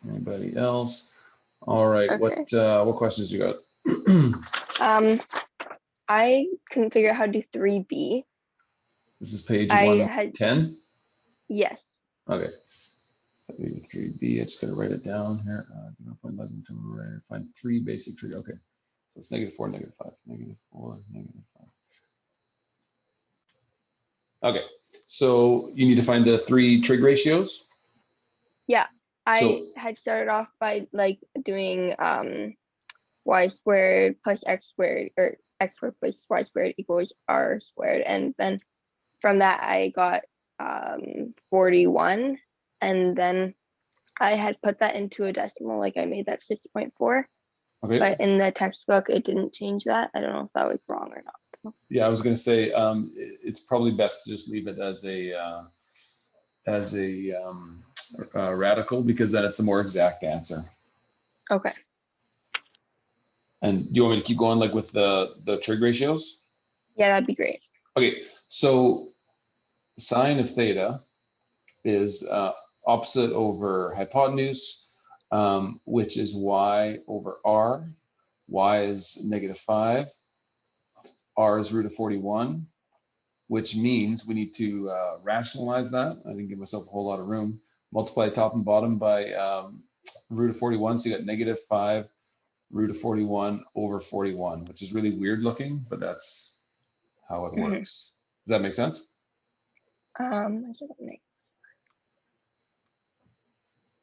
Anybody else? All right, Okay. what questions you got? I couldn't figure out how to do 3b. This is page I 110. Yes. Okay. 3b. I just gotta write it down here. Find three basic trig. Okay. So it's -4, -5, -4, -5. Okay. So you need to find the three trig ratios. Yeah. I had started off by like doing y squared plus x squared, or x squared plus y squared equals r squared, and then from that I got 41, and then I had put that into a decimal, like I made that 6.4. Okay. But in the textbook it didn't change that. I don't know if that was wrong or not. Yeah, I was gonna say it's probably best to just leave it as a radical, because then it's a more exact answer. Okay. And do you want me to keep going like with the trig ratios? Yeah, that'd be great. Okay, so sine of theta is opposite over hypotenuse, which is y over r. Y is -5. R is root of 41, which means we need to rationalize that. I didn't give myself a whole lot of room. Multiply top and bottom by root of 41, so you got -5 root of 41 over 41, which is really weird looking, but that's how it works. Does that make sense?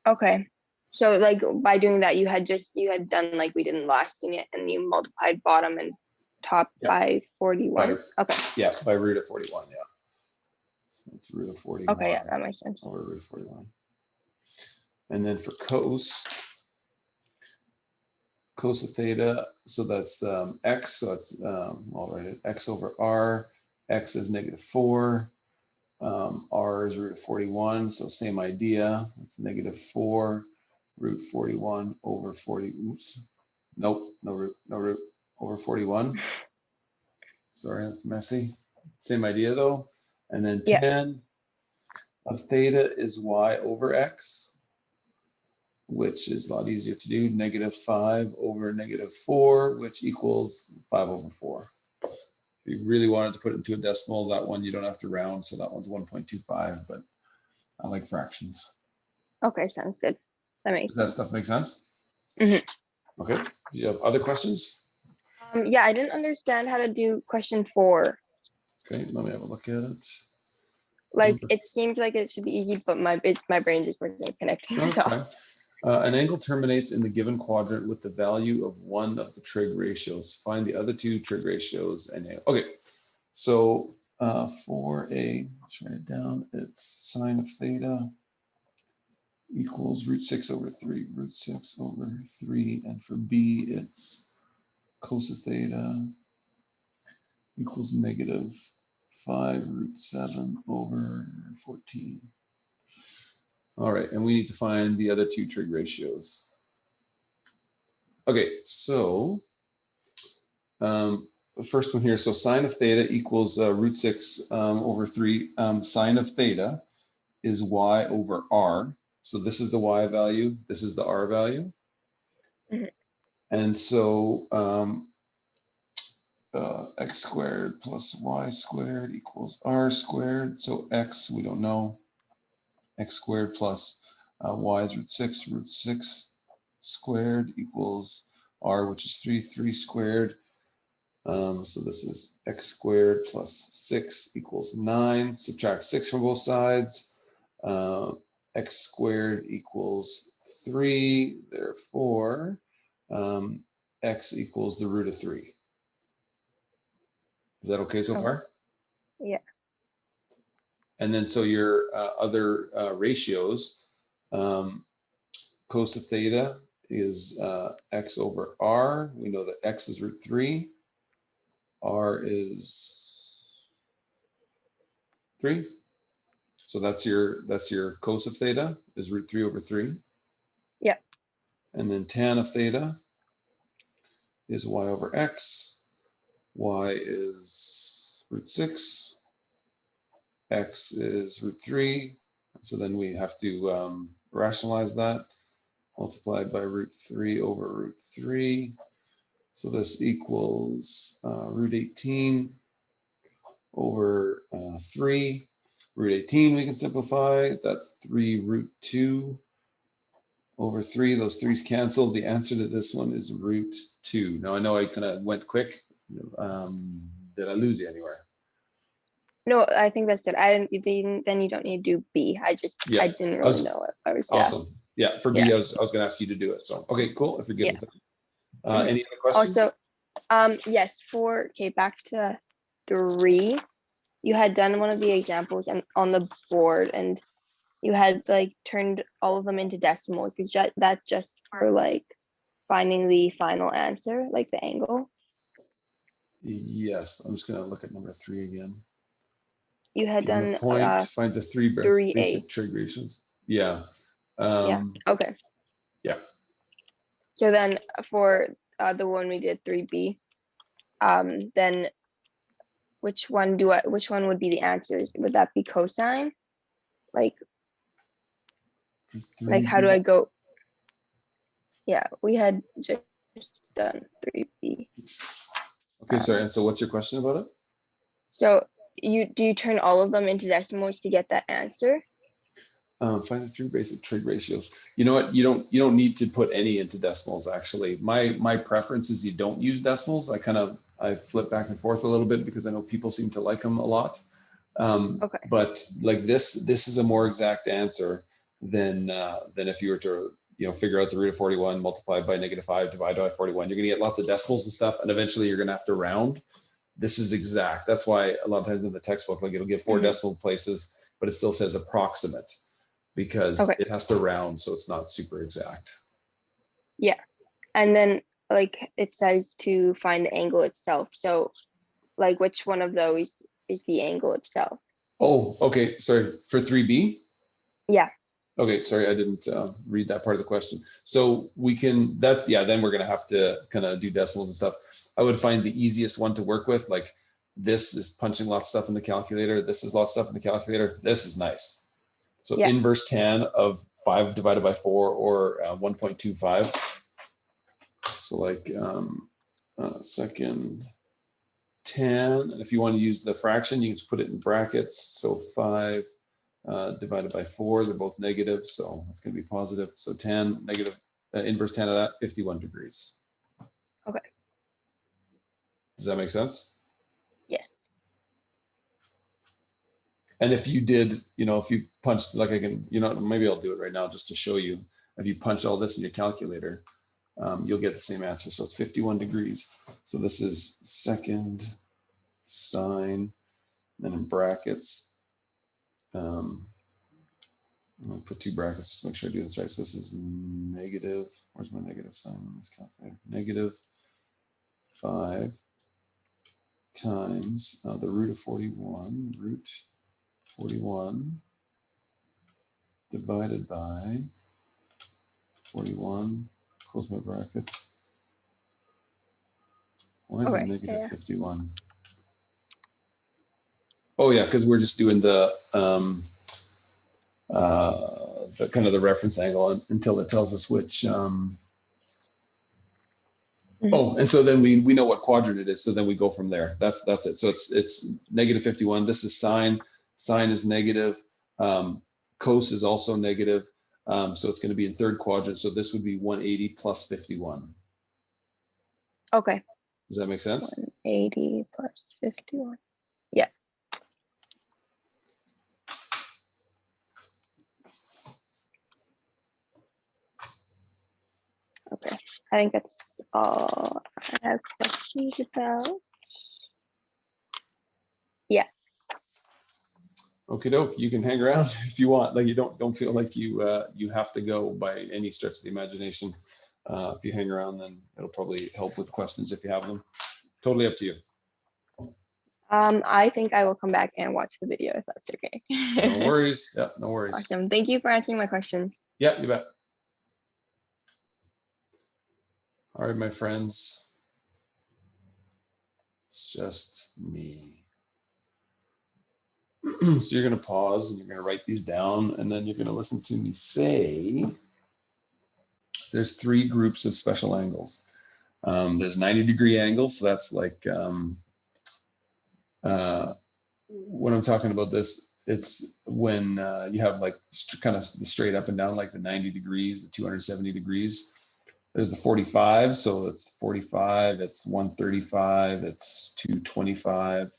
Okay. So like by doing that, you had done like we did in last unit, and you multiplied bottom and top by 41. Okay. Yeah, by root of 41, yeah. So it's root of 41. Okay, yeah, that makes sense. Over root of 41. And then for cos of theta, so that's x, so it's, I'll write it, x over r, x is -4, r is root of 41, so same idea, it's -4 root 41 over 40, oops, nope, no root, over 41. Sorry, that's messy. Same idea though. And then tan of theta is y over x, which is a lot easier to do, -5 over -4, which equals 5 over 4. If you really wanted to put it into a decimal, that one you don't have to round, so that one's 1.25, but I like fractions. Okay, sounds good. That makes sense. Does that stuff make sense? Mm-hmm. Okay, do you have other questions? Yeah, I didn't understand how to do question 4. Okay, let me have a look at it. Like it seems like it should be easy, but my brain just wasn't connecting. No, so. An angle terminates in the given quadrant with the value of one of the trig ratios. Find the other two trig ratios and okay. So for a, let's write it down. It's sine of theta equals root 6 over 3, root 6 over 3, and for b it's cos of theta equals -5 root 7 over 14. All right, and we need to find the other two trig ratios. Okay, so the first one here, so sine of theta equals root 6 over 3. Sine of theta is y over r. So this is the y value, this is the r value. And so x squared plus y squared equals r squared. So x, we don't know. X squared plus y is root 6 squared equals r, which is 3 squared. So this is x squared plus 6 equals 9. Subtract 6 from both sides. X squared equals 3. Therefore, x equals the root of 3. Is that okay so far? Yeah. And then so your other ratios, cos of theta is x over r. We know that x is root 3. R is 3. So that's your cos of theta is root 3 over 3. Yeah. And then tan of theta is y over x. Y is root 6. X is root 3. So then we have to rationalize that. multiplied by root 3 over root 3. So this equals root 18 over 3. Root 18 we can simplify. That's 3 root 2 over 3. Those 3's cancel. The answer to this one is root 2. Now I know I kind of went quick. Did I lose you anywhere? No, I think that's good. I didn't. Then you don't need to do B. I didn't really know what I was. Awesome. Yeah, for B, Yeah. I was going to ask you to do it. So okay, cool. If you're good Yeah. with that. Any other questions? Also, yes. Back to 3. You had done one of the examples and on the board, and you had like turned all of them into decimals. Is that just for like finding the final answer, like the angle? Yes, I'm just going to look at number 3 again. You had Given done a point, find the 3 3A. basic trig ratios. Yeah. Yeah. Okay. Yeah. So then for the one we did 3B, then which one would be the answers? Would that be cosine? Like how do I go? Yeah, we had just done 3B. Okay, sorry. And so what's your question about it? So do you turn all of them into decimals to get that answer? Find the 3 basic trig ratios. You know what? You don't need to put any into decimals. Actually, my preference is you don't use decimals. I flip back and forth a little bit because I know people seem to like them a lot. Okay. But like this is a more exact answer than if you were to figure out the root of 41 multiplied by -5 divided by 41. You're going to get lots of decimals and stuff, and eventually you're going to have to round. This is exact. That's why a lot of times in the textbook, like it'll give 4 decimal places, but it still says approximate because it has to round, so it's not super exact. Yeah, and then like it says to find the angle itself. So like which one of those is the angle itself? Oh, okay. Sorry, for 3B? Yeah. Okay, sorry, I didn't read that part of the question. So we can, then we're gonna have to kind of do decimals and stuff. I would find the easiest one to work with, like this is punching lots of stuff in the calculator, this is lots of stuff in the calculator, this is nice. So inverse tan of 5 divided by 4 or 1.25. So like second tan, and if you want to use the fraction, you can just put it in brackets. So 5 divided by 4, they're both negative, so it's going to be positive. So tan, negative, inverse tan of that, 51 degrees. Okay. Does that make sense? Yes. And if you did, if you punched, like I can, maybe I'll do it right now just to show you. If you punch all this in your calculator, you'll get the same answer. So it's 51 degrees. So this is second sine, then in brackets. I'm going to put 2 brackets just to make sure I do this right. So this is negative, where's my negative sign on this calculator? Negative 5 times the root of 41, root 41 divided by 41, close my brackets. Why is it negative 51? Oh yeah, because we're just doing the kind of the reference angle until it tells us which. Oh, and so then we know what quadrant it is. So then we go from there. That's it. So it's negative 51. This is sine. Sine is negative. Cos is also negative. So it's going to be in third quadrant. So this would be 180 plus 51. Okay. Does that make sense? 180 plus 51. Yeah. Okay. I think that's all I have questions about. Yeah. Okay, doke. You can hang around if you want. Like you don't feel like you have to go by any stretch of the imagination. If you hang around, then it'll probably help with questions if you have them. Totally up to you. I think I will come back and watch the video if that's okay. No worries. Yeah, no worries. Awesome. Thank you for answering my questions. Yeah, you bet. All right, my friends. It's just me. So you're going to pause and you're going to write these down, and then you're going to listen to me say there's three groups of special angles. There's 90-degree angles, so that's like when I'm talking about this, it's when you have like kind of the straight up and down, like the 90 degrees, the 270 degrees. There's the 45, so it's 45, it's 135, it's 225.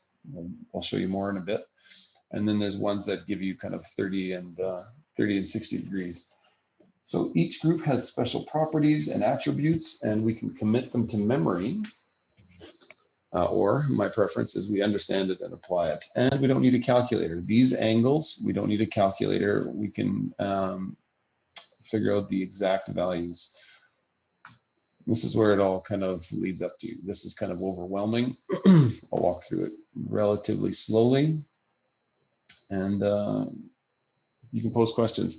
I'll show you more in a bit. And then there's ones that give you kind of 30 and 60 degrees. So each group has special properties and attributes, and we can commit them to memory. Or my preference is we understand it and apply it. And we don't need a calculator. These angles, we don't need a calculator. We can figure out the exact values. This is where it all kind of leads up to. This is kind of overwhelming. I'll walk through it relatively slowly. And you can pose questions.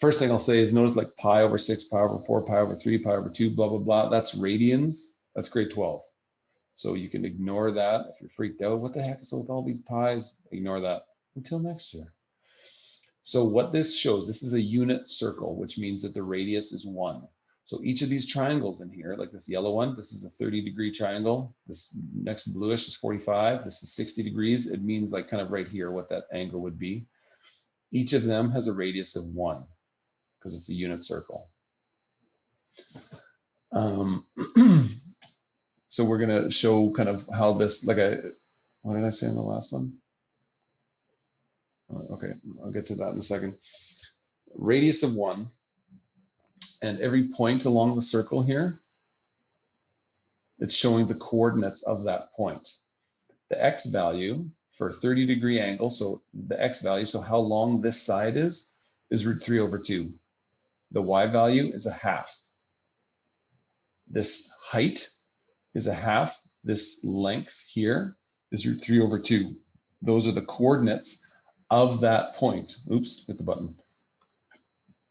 First thing I'll say is notice like pi over 6, pi over 4, pi over 3, pi over 2, blah, blah, blah. That's radians. That's grade 12. So you can ignore that. If you're freaked out, what the heck is with all these pies? Ignore that until next year. So what this shows, this is a unit circle, which means that the radius is 1. So each of these triangles in here, like this yellow one, this is a 30-degree triangle. This next bluish is 45. This is 60 degrees. It means like kind of right here what that angle would be. Each of them has a radius of 1 because it's a unit circle. So we're going to show kind of how this, like what did I say in the last one? Okay, I'll get to that in a second. Radius of 1, and every point along the circle here, it's showing the coordinates of that point. The x value for a 30-degree angle, so the x value, so how long this side is root 3 over 2. The y value is a half. This height is a half. This length here is root 3 over 2. Those are the coordinates of that point. Oops, hit the button.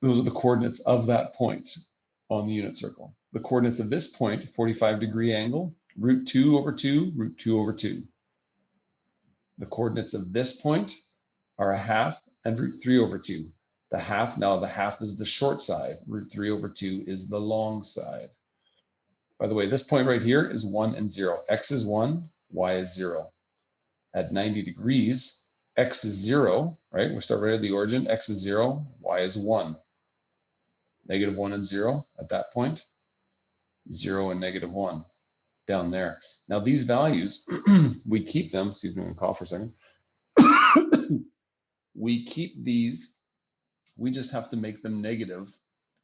Those are the coordinates of that point on the unit circle. The coordinates of this point, 45-degree angle, root 2 over 2, root 2 over 2. The coordinates of this point are a half and root 3 over 2. The half, now the half is the short side. Root 3 over 2 is the long side. By the way, this point right here is 1 and 0. X is 1, y is 0. At 90 degrees, x is 0, right? We start right at the origin. X is 0, y is 1. Negative 1 and 0 at that point. 0 and negative 1 down there. Now these values, we keep them. Excuse me, I'm going to cough for a second. We keep these. We just have to make them negative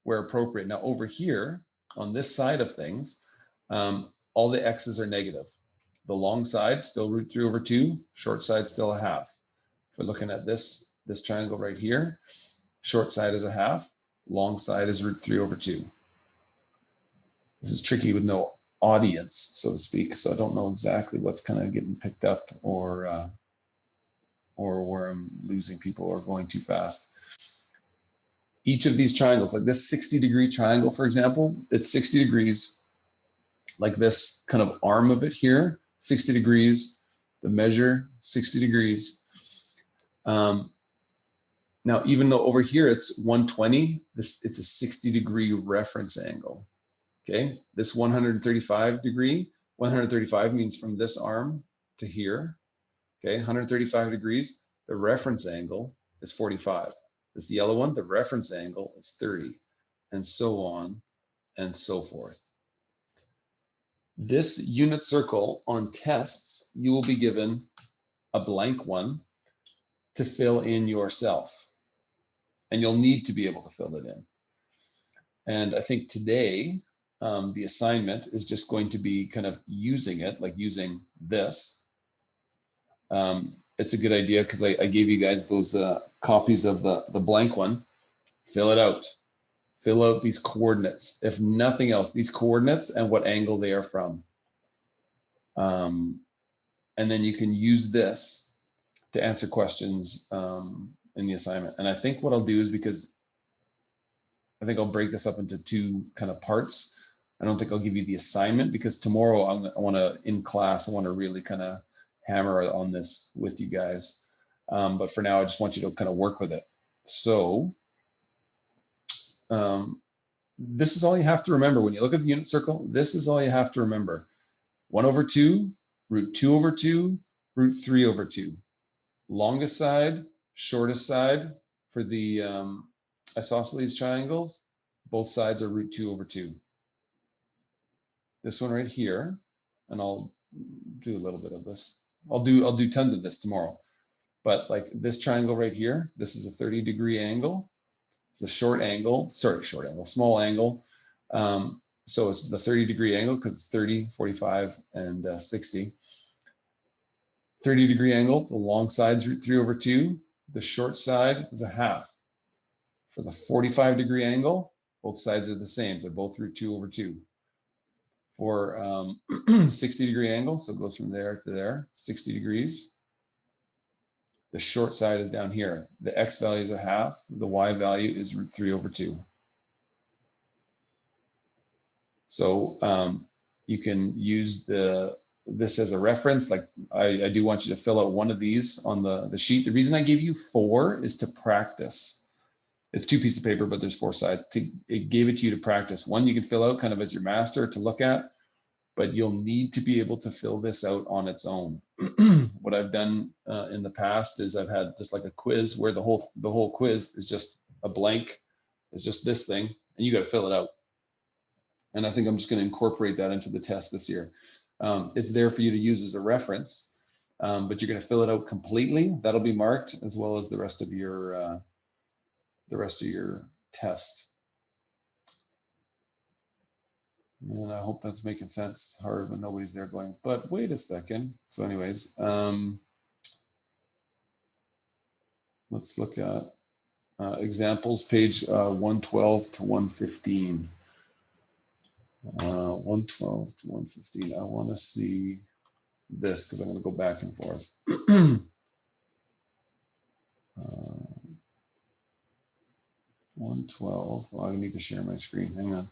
where appropriate. Now over here, on this side of things, all the x's are negative. The long side still root 3 over 2, short side still a half. If we're looking at this triangle right here, short side is a half, long side is root 3 over 2. This is tricky with no audience, so to speak, so I don't know exactly what's kind of getting picked up or where I'm losing people or going too fast. Each of these triangles, like this 60-degree triangle, for example, it's 60 degrees, like this kind of arm of it here, 60 degrees, the measure, 60 degrees. Now, even though over here it's 120, it's a 60-degree reference angle, okay? This 135 degree, 135 means from this arm to here, okay? 135 degrees, the reference angle is 45. This yellow one, the reference angle is 30, and so on and so forth. This unit circle on tests, you will be given a blank one to fill in yourself. And you'll need to be able to fill it in. And I think today, the assignment is just going to be kind of using it, like using this. It's a good idea because I gave you guys those copies of the blank one. Fill it out. Fill out these coordinates. If nothing else, these coordinates and what angle they are from. And then you can use this to answer questions in the assignment. And I think what I'll do is, because I think I'll break this up into two kind of parts. I don't think I'll give you the assignment because tomorrow I want to, in class, I want to really kind of hammer on this with you guys. But for now, I just want you to kind of work with it. So this is all you have to remember. When you look at the unit circle, this is all you have to remember. 1/2, root 2/2, root 3/2. Longest side, shortest side for the isosceles triangles, both sides are root 2/2. This one right here, and I'll do a little bit of this. I'll do tons of this tomorrow. But like this triangle right here, this is a 30-degree angle. It's a short angle, small angle. So it's the 30-degree angle because it's 30, 45, and 60. 30-degree angle, the long side's root 3/2. The short side is a half. For the 45-degree angle, both sides are the same. They're both root 2/2. For 60-degree angle, so it goes from there to there, 60 degrees. The short side is down here. The x value is a half. The y value is root 3/2. So you can use this as a reference. Like I do want you to fill out one of these on the sheet. The reason I gave you 4 is to practice. It's 2 pieces of paper, but there's 4 sides. It gave it to you to practice. One you can fill out kind of as your master to look at, but you'll need to be able to fill this out on its own. What I've done in the past is I've had just like a quiz where the whole quiz is just a blank. It's just this thing, and you got to fill it out. And I think I'm just going to incorporate that into the test this year. It's there for you to use as a reference, but you're going to fill it out completely. That'll be marked as well as the rest of your test. And I hope that's making sense. It's hard when nobody's there going, but wait a second. So anyways, let's look at examples, page 112 to 115. 112 to 115. I want to see this because I'm going to go back and forth. 112. Well, I need to share my screen. Hang on.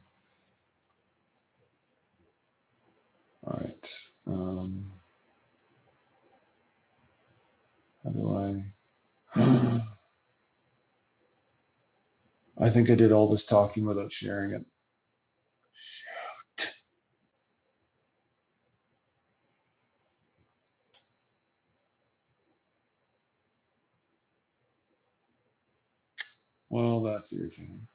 All right. How do I? I think I did all this talking without sharing it. Shoot. Well, that's irritating.